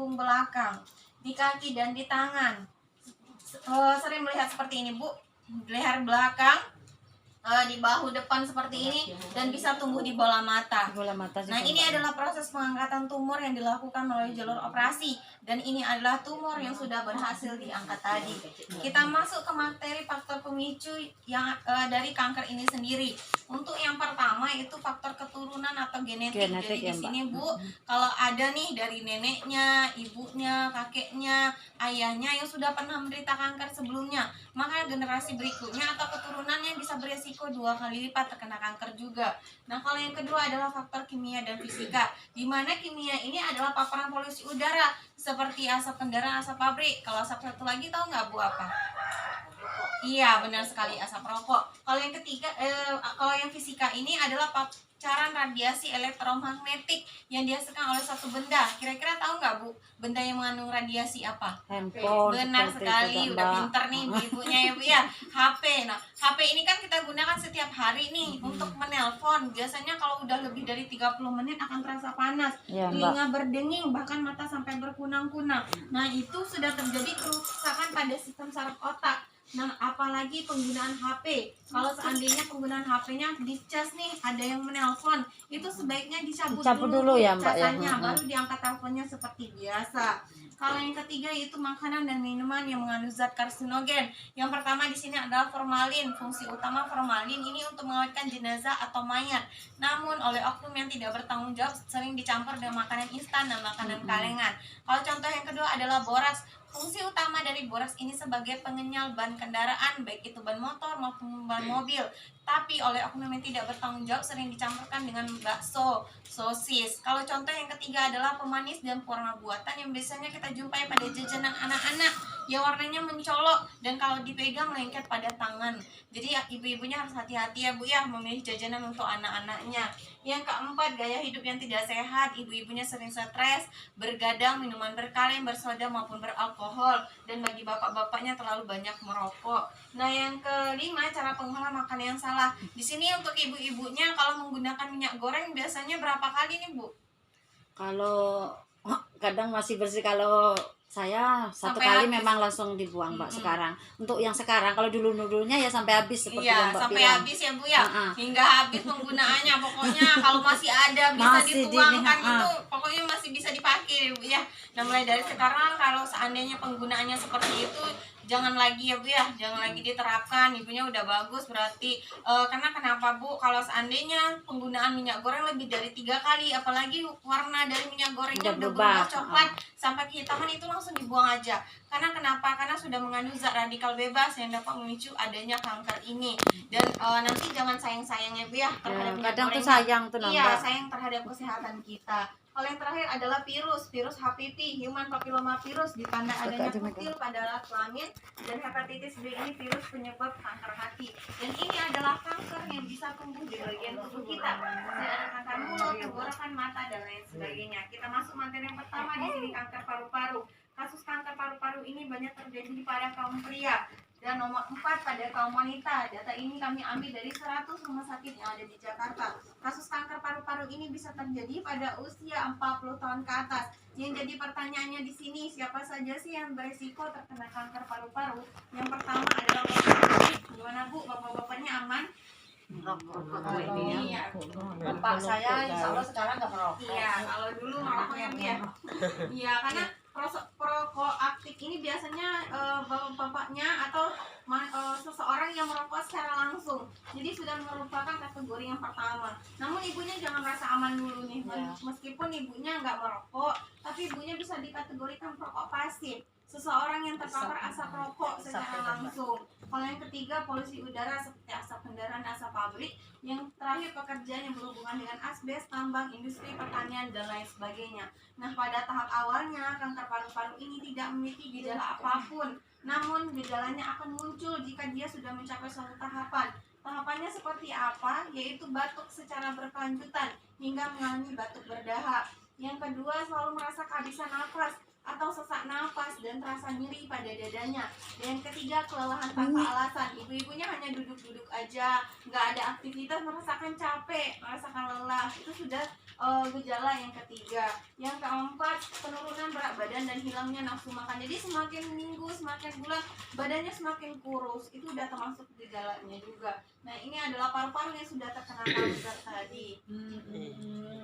punggung belakang, di kaki dan di tangan. Sering melihat seperti ini Bu, leher belakang, di bahu depan seperti ini, dan bisa tumbuh di bola mata. Nah, ini adalah proses pengangkatan tumor yang dilakukan melalui jalur operasi, dan ini adalah tumor yang sudah berhasil diangkat tadi. Kita masuk ke materi faktor pemicu yang dari kanker ini sendiri. Untuk yang pertama itu faktor keturunan atau genetik. Jadi di sini Bu, kalau ada nih dari neneknya, ibunya, kakeknya, ayahnya yang sudah pernah menderita kanker sebelumnya, maka generasi berikutnya atau keturunannya bisa beresiko 2 kali lipat terkena kanker juga. Nah, kalau yang kedua adalah faktor kimia dan fisika, di mana kimia ini adalah paparan polusi udara seperti asap kendaraan, asap pabrik. Kalau asap satu lagi tahu nggak Bu apa? Iya, benar sekali, asap rokok. Kalau yang ketiga, kalau yang fisika ini adalah paparan radiasi elektromagnetik yang dihasilkan oleh suatu benda. Kira-kira tahu nggak Bu, benda yang mengandung radiasi apa? Handphone. Benar sekali, udah pinter nih ibunya ya Bu ya. HP. Nah, HP ini kan kita gunakan setiap hari nih untuk menelpon. Biasanya kalau udah lebih dari 30 menit akan terasa panas, telinga berdenging, bahkan mata sampai berkunang-kunang. Nah, itu sudah terjadi kerusakan pada sistem saraf otak. Nah, apalagi penggunaan HP. Kalau seandainya penggunaan HP-nya dicas nih, ada yang menelpon, itu sebaiknya dicabut dulu ya Mbak casannya, baru diangkat teleponnya seperti biasa. Kalau yang ketiga itu makanan dan minuman yang mengandung zat karsinogen. Yang pertama di sini adalah formalin. Fungsi utama formalin ini untuk mengawetkan jenazah atau mayat. Namun oleh oknum yang tidak bertanggung jawab sering dicampur dengan makanan instan dan makanan kalengan. Kalau contoh yang kedua adalah borax. Fungsi utama dari borax ini sebagai pengenyal ban kendaraan, baik itu ban motor maupun ban mobil. Tapi oleh oknum yang tidak bertanggung jawab sering dicampurkan dengan bakso, sosis. Kalau contoh yang ketiga adalah pemanis dan pewarna buatan yang biasanya kita jumpai pada jajanan anak-anak yang warnanya mencolok dan kalau dipegang lengket pada tangan. Jadi ya, ibu-ibunya harus hati-hati ya Bu ya memilih jajanan untuk anak-anaknya. Yang keempat, gaya hidup yang tidak sehat. Ibu-ibunya sering stres, bergadang, minuman berkaleng, bersoda maupun beralkohol, dan bagi bapak-bapaknya terlalu banyak merokok. Nah, yang kelima, cara pengolahan makan yang salah. Di sini untuk ibu-ibunya kalau menggunakan minyak goreng biasanya berapa kali nih Bu? Kalau kadang masih bersih, kalau saya satu kali memang langsung dibuang Mbak. Sekarang untuk yang sekarang, kalau dulunya ya sampai habis seperti yang Mbak sampai bilang. habis ya Bu ya, hingga habis penggunaannya. Pokoknya kalau masih ada bisa dituangkan itu pokoknya masih bisa dipakai Bu ya. Nah, mulai dari sekarang kalau seandainya penggunaannya seperti itu jangan lagi ya Bu ya, jangan lagi diterapkan. Ibunya udah bagus berarti karena kenapa Bu, kalau seandainya penggunaan minyak goreng lebih dari 3 kali, apalagi warna dari minyak gorengnya udah berubah coklat sampai kehitaman, itu langsung dibuang aja. Karena kenapa? Karena sudah mengandung zat radikal bebas yang dapat memicu adanya kanker ini. Dan nanti jangan sayang-sayangnya Bu ya terhadap minyak goreng. Sayang tuh Iya, sayang terhadap kesehatan kita. Kalau yang terakhir adalah virus HPV, Human Papilloma Virus, ditanda adanya kutil pada alat kelamin, dan hepatitis B ini virus penyebab kanker hati. Dan ini adalah kanker yang bisa tumbuh di bagian tubuh kita. Bisa ada kanker mulut, tenggorokan, mata, dan lain sebagainya. Kita masuk materi yang pertama di sini, kanker paru-paru. Kasus kanker paru-paru ini banyak terjadi pada kaum pria dan nomor 4 pada kaum wanita. Data ini kami ambil dari 100 rumah sakit yang ada di Jakarta. Kasus kanker paru-paru ini bisa terjadi pada usia 40 tahun ke atas. Yang jadi pertanyaannya di sini, siapa saja sih yang beresiko terkena kanker paru-paru? Yang pertama adalah gimana Bu, bapak-bapaknya aman? Bapak saya insya Allah sekarang nggak merokok. Iya, kalau dulu merokok ya Bu ya. Iya, karena perokok aktif ini biasanya bapak-bapaknya atau seseorang yang merokok secara langsung. Jadi sudah merupakan kategori yang pertama. Namun ibunya jangan merasa aman dulu nih. Meskipun ibunya nggak merokok, tapi ibunya bisa dikategorikan perokok pasif. Seseorang yang terpapar asap rokok secara langsung. Kalau yang ketiga, polusi udara seperti asap kendaraan, asap pabrik. Yang terakhir, pekerjaan yang berhubungan dengan asbes, tambang, industri, pertanian, dan lain sebagainya. Nah, pada tahap awalnya, kanker paru-paru ini tidak memiliki gejala apapun. Namun, gejalanya akan muncul jika dia sudah mencapai suatu tahapan. Tahapannya seperti apa? Yaitu batuk secara berkelanjutan hingga mengalami batuk berdahak. Yang kedua, selalu merasa kehabisan nafas atau sesak nafas dan terasa nyeri pada dadanya. Dan yang ketiga, kelelahan tanpa alasan. Ibu-ibunya hanya duduk-duduk aja, nggak ada aktivitas, merasakan capek, merasakan lelah. Itu sudah gejala yang ketiga. Yang keempat, penurunan berat gerak badan dan hilangnya nafsu makan. Jadi semakin minggu, semakin bulan, badannya semakin kurus. Itu udah termasuk gejalanya juga. Nah, ini adalah paru-paru yang sudah terkena kanker tadi.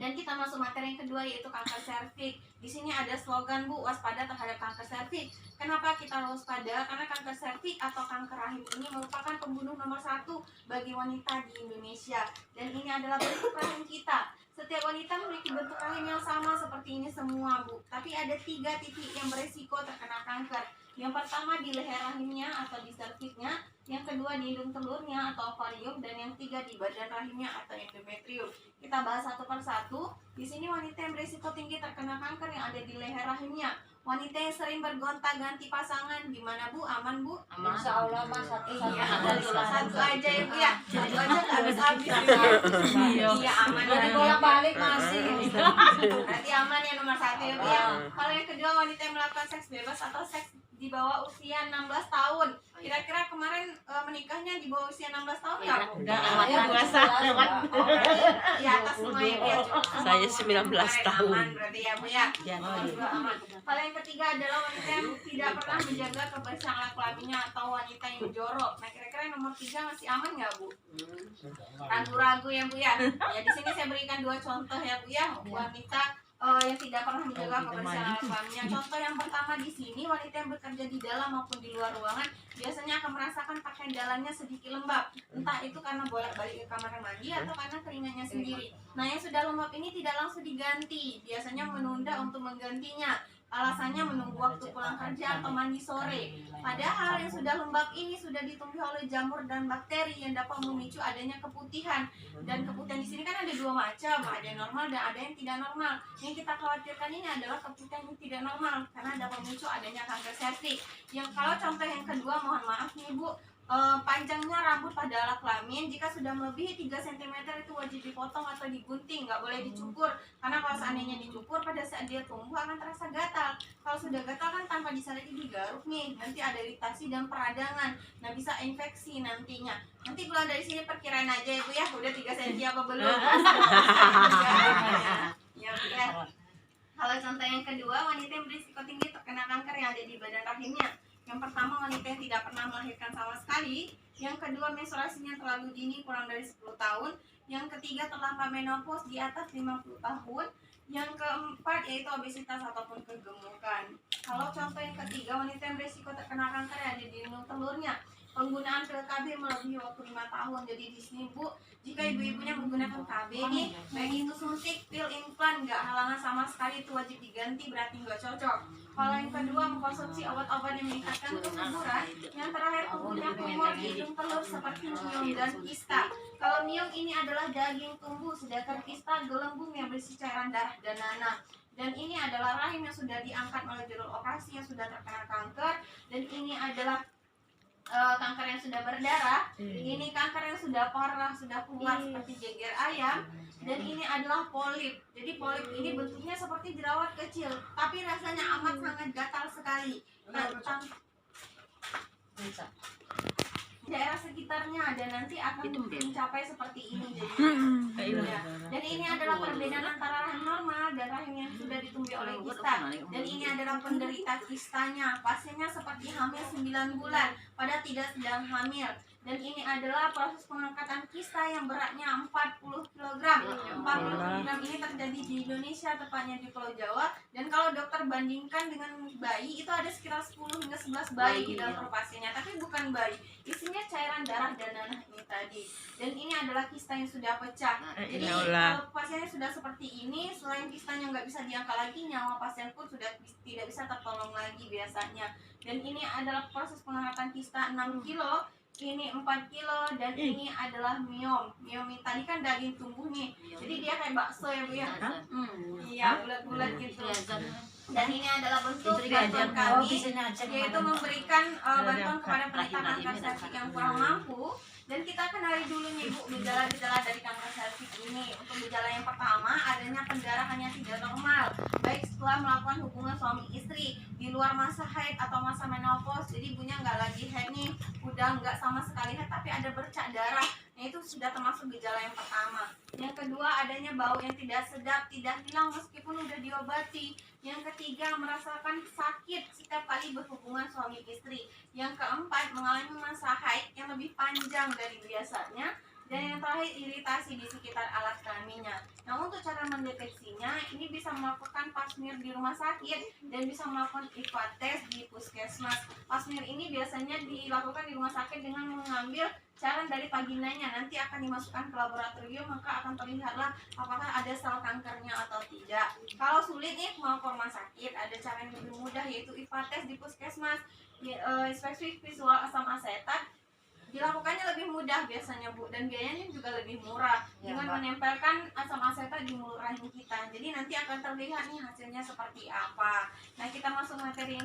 Dan kita masuk materi yang kedua, yaitu kanker serviks. Di sini ada slogan, Bu, waspada terhadap kanker serviks. Kenapa kita waspada? Karena kanker serviks atau kanker rahim ini merupakan pembunuh nomor 1 bagi wanita di Indonesia. Dan ini adalah bentuk rahim kita. Setiap wanita memiliki bentuk rahim yang sama seperti ini semua, Bu. Tapi ada 3 titik yang beresiko terkena kanker. Yang pertama di leher rahimnya atau di serviksnya, yang kedua di hidung telurnya atau ovarium, dan yang 3 di badan rahimnya atau endometrium. Kita bahas satu per satu. Di sini wanita yang berisiko tinggi terkena kanker yang ada di leher rahimnya. Wanita yang sering bergonta-ganti pasangan, gimana Bu? Aman, Bu? Aman. Insya Allah mas satu Iya, satu satu aja ya Bu ya. Satu aja habis-habis. Iya, aman. Jadi bolak-balik masih. Berarti aman ya nomor 1 ya Bu ya. Kalau yang kedua, wanita yang melakukan seks bebas atau seks di bawah usia 16 tahun. Kira-kira kemarin menikahnya di bawah usia 16 tahun nggak Bu? Enggak puasa. Di atas semua ya Bu ya. Saya 19 tahun. Aman berarti ya Bu ya. Ya. Juga aman. Kalau yang ketiga adalah wanita yang tidak pernah menjaga kebersihan alat kelaminnya atau wanita yang jorok. Nah, kira-kira yang nomor 3 masih aman nggak Bu? Ragu-ragu ya Bu ya. Ya, di sini saya berikan 2 contoh ya Bu ya. Wanita yang tidak pernah menjaga kebersihan alat kelaminnya. Contoh yang pertama di sini, wanita yang bekerja di dalam maupun di luar ruangan biasanya akan merasakan pakaian dalamnya sedikit lembab. Entah itu karena bolak-balik ke kamar mandi atau karena keringatnya sendiri. Nah, yang sudah lembab ini tidak langsung diganti. Biasanya menunda untuk menggantinya. Alasannya menunggu waktu pulang kerja atau mandi sore. Padahal yang sudah lembab ini sudah ditumbuhi oleh jamur dan bakteri yang dapat memicu adanya keputihan. Dan keputihan di sini kan ada 2 macam, ada yang normal dan ada yang tidak normal. Yang kita khawatirkan ini adalah keputihan yang tidak normal karena dapat memicu adanya kanker serviks. Yang kalau contoh yang kedua, mohon maaf nih Bu, panjangnya rambut pada alat kelamin jika sudah melebihi 3 cm itu wajib dipotong atau digunting, nggak boleh dicukur. Karena kalau seandainya dicukur pada saat dia tumbuh akan terasa gatal. Kalau sudah gatal kan tanpa disadari digaruk nih, nanti ada iritasi dan peradangan. Nah, bisa infeksi nantinya. Nanti kalau dari sini perkiraan aja ya Bu ya, udah 3 cm apa belum? Ya Bu ya. Kalau contoh yang kedua, wanita yang berisiko tinggi terkena kanker yang ada di badan rahimnya. Yang pertama, wanita yang tidak pernah melahirkan sama sekali. Yang kedua, menstruasinya terlalu dini, kurang dari 10 tahun. Yang ketiga, terlambat menopause di atas 50 tahun. Yang keempat, yaitu obesitas ataupun kegemukan. Kalau contoh yang ketiga, wanita yang berisiko terkena kanker yang ada di hidung telurnya. Penggunaan pil KB melebihi waktu 5 tahun. Jadi di sini Bu, jika ibu-ibunya menggunakan KB nih, baik itu suntik, pil, implan, nggak halangan sama sekali, itu wajib diganti, berarti nggak cocok. Kalau yang kedua, mengkonsumsi obat-obat yang meningkatkan kesuburan. Yang terakhir, tumbuhnya tumor di hidung telur seperti miom dan kista. Kalau miom ini adalah daging tumbuh, sedangkan kista gelembung yang berisi cairan darah dan nanah. Dan ini adalah rahim yang sudah diangkat melalui jalur operasi yang sudah terkena kanker. Dan ini adalah kanker yang sudah berdarah. Ini kanker yang sudah parah, sudah keluar seperti jeger ayam. Dan ini adalah polip. Jadi polip ini bentuknya seperti jerawat kecil, tapi rasanya amat sangat gatal sekali. Daerah sekitarnya dan nanti akan mencapai seperti ini jadinya. Dan ini adalah perbedaan antara rahim normal dan rahim yang sudah ditumbuhi oleh kista. Dan ini adalah penderita kistanya. Pasiennya seperti hamil 9 bulan pada tidak sedang hamil. Dan ini adalah proses pengangkatan kista yang beratnya 40 kg. 40 kg ini terjadi di Indonesia, tepatnya di Pulau Jawa. Dan kalau dokter bandingkan dengan bayi, itu ada sekitar 10 hingga 11 bayi di dalam pasiennya. Tapi bukan bayi, isinya cairan darah dan nanah ini tadi. Dan ini adalah kista yang sudah pecah. Jadi kalau pasiennya sudah seperti ini, selain kistanya nggak bisa diangkat lagi, nyawa pasien pun sudah tidak bisa tertolong lagi biasanya. Dan ini adalah proses pengangkatan kista 6 kilo. Ini 4 kilo dan ini adalah miom. Miom ini tadi kan daging tumbuh nih. Jadi dia kayak bakso ya Bu ya. Iya, bulat-bulat gitu. Dan ini adalah bentuk bantuan kami, yaitu memberikan bantuan kepada penderita kanker serviks yang kurang mampu. Dan kita kenali dulu nih Bu, gejala-gejala dari kanker serviks ini. Untuk gejala yang pertama, adanya pendarahan yang tidak normal, baik setelah melakukan hubungan suami istri, di luar masa haid atau masa menopause. Jadi ibunya nggak lagi haid nih, udah nggak sama sekali haid, tapi ada bercak darah Nah, itu sudah termasuk gejala yang pertama. Yang kedua, adanya bau yang tidak sedap, tidak hilang meskipun udah diobati. Yang ketiga, merasakan sakit setiap kali berhubungan suami istri. Yang keempat, mengalami masa haid yang lebih panjang dari biasanya. Dan yang terakhir, iritasi di sekitar alat kelaminnya. Nah, untuk cara mendeteksinya, ini bisa melakukan pasmir di rumah sakit dan bisa melakukan IVA tes di puskesmas. Pasmir ini biasanya dilakukan di rumah sakit dengan mengambil cairan dari vaginanya, nanti akan dimasukkan ke laboratorium, maka akan terlihatlah apakah ada sel kankernya atau tidak. Kalau sulit nih mau ke rumah sakit, ada cara yang lebih mudah yaitu IVA tes di puskesmas. Inspeksi visual asam asetat dilakukannya lebih mudah biasanya Bu, dan biayanya juga lebih murah dengan menempelkan asam asetat di mulut rahim kita. Jadi nanti akan terlihat nih hasilnya seperti apa. Nah, kita masuk materi